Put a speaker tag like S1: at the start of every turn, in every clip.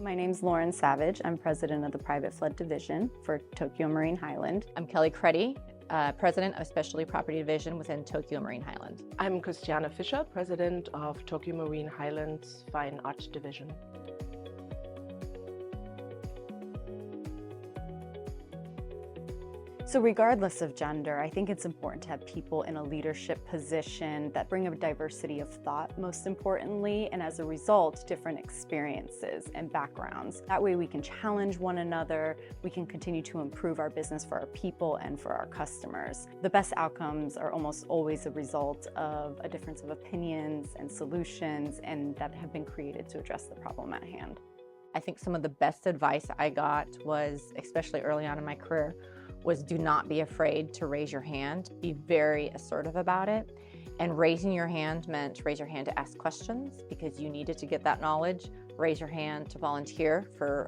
S1: My name's Lauren Savage. I'm president of the Private Flood Division for Tokyo Marine Highland.
S2: I'm Kelly Creddy, president of Specialty Property Division within Tokyo Marine Highland.
S3: I'm Christiane Fischer, president of Tokyo Marine Highland's Fine Art Division.
S1: So regardless of gender, I think it's important to have people in a leadership position that bring a diversity of thought, most importantly, and as a result, different experiences and backgrounds. That way we can challenge one another, we can continue to improve our business for our people and for our customers. The best outcomes are almost always a result of a difference of opinions and solutions and that have been created to address the problem at hand.
S2: I think some of the best advice I got was, especially early on in my career, was do not be afraid to raise your hand. Be very assertive about it. And raising your hand meant raise your hand to ask questions because you needed to get that knowledge. Raise your hand to volunteer for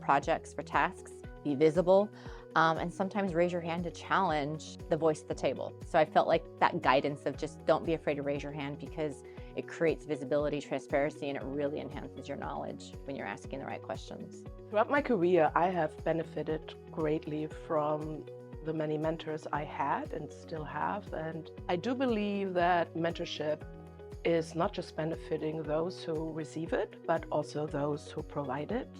S2: projects, for tasks. Be visible. And sometimes raise your hand to challenge the voice at the table. So I felt like that guidance of just don't be afraid to raise your hand because it creates visibility, transparency, and it really enhances your knowledge when you're asking the right questions.
S3: Throughout my career, I have benefited greatly from the many mentors I had and still have. And I do believe that mentorship is not just benefiting those who receive it, but also those who provide it.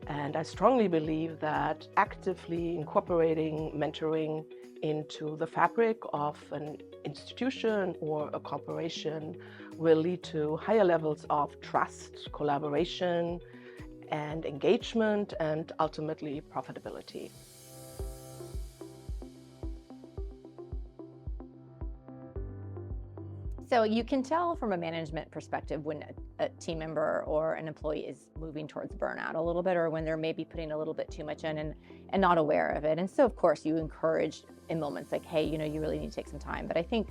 S3: And I strongly believe that actively incorporating mentoring into the fabric of an institution or a corporation will lead to higher levels of trust, collaboration, and engagement, and ultimately profitability.
S2: So you can tell from a management perspective when a team member or an employee is moving towards burnout a little bit, or when they're maybe putting a little bit too much in and not aware of it. And so of course you encourage in moments like, hey, you really need to take some time. But I think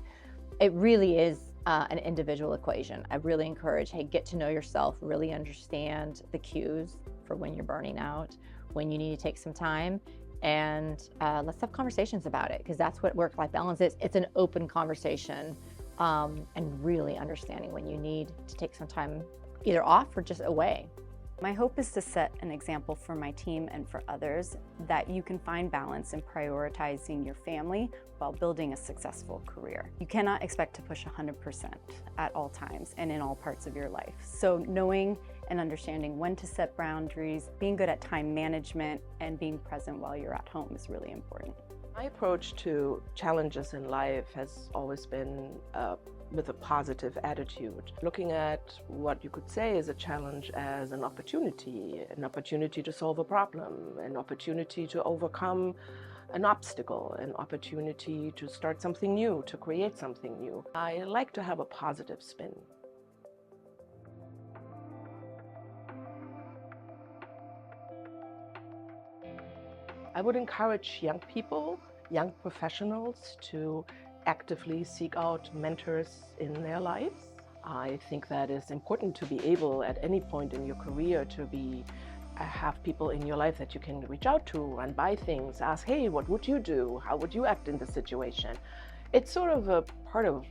S2: it really is an individual equation. I really encourage, hey, get to know yourself, really understand the cues for when you're burning out, when you need to take some time, and let's have conversations about it, because that's what work-life balance is. It's an open conversation. And really understanding when you need to take some time either off or just away.
S1: My hope is to set an example for my team and for others that you can find balance in prioritizing your family while building a successful career. You cannot expect to push 100% at all times and in all parts of your life. So knowing and understanding when to set boundaries, being good at time management, and being present while you're at home is really important.
S3: My approach to challenges in life has always been with a positive attitude, looking at what you could say is a challenge as an opportunity to solve a problem, an opportunity to overcome an obstacle, an opportunity to start something new, to create something new. I like to have a positive spin. I would encourage young people, young professionals to actively seek out mentors in their lives. I think that is important to be able at any point in your career to have people in your life that you can reach out to, run by things, ask, hey, what would you do? How would you act in this situation? It's sort of a part of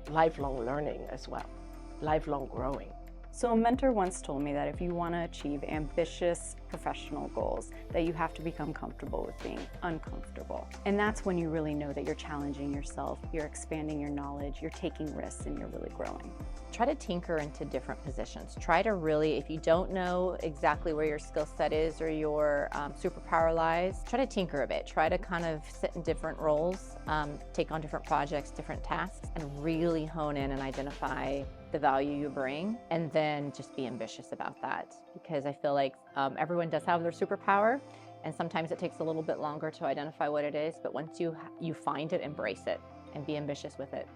S3: lifelong learning as well, lifelong growing.
S1: So a mentor once told me that if you want to achieve ambitious professional goals, that you have to become comfortable with being uncomfortable. And that's when you really know that you're challenging yourself, you're expanding your knowledge, you're taking risks, and you're really growing.
S2: Try to tinker into different positions. Try to really, if you don't know exactly where your skill set is or your superpower lies, try to tinker a bit. Try to kind of sit in different roles, take on different projects, different tasks, and really hone in and identify the value you bring, and then just be ambitious about that, because I feel like everyone does have their superpower, and sometimes it takes a little bit longer to identify what it is, but once you find it, embrace it and be ambitious with it.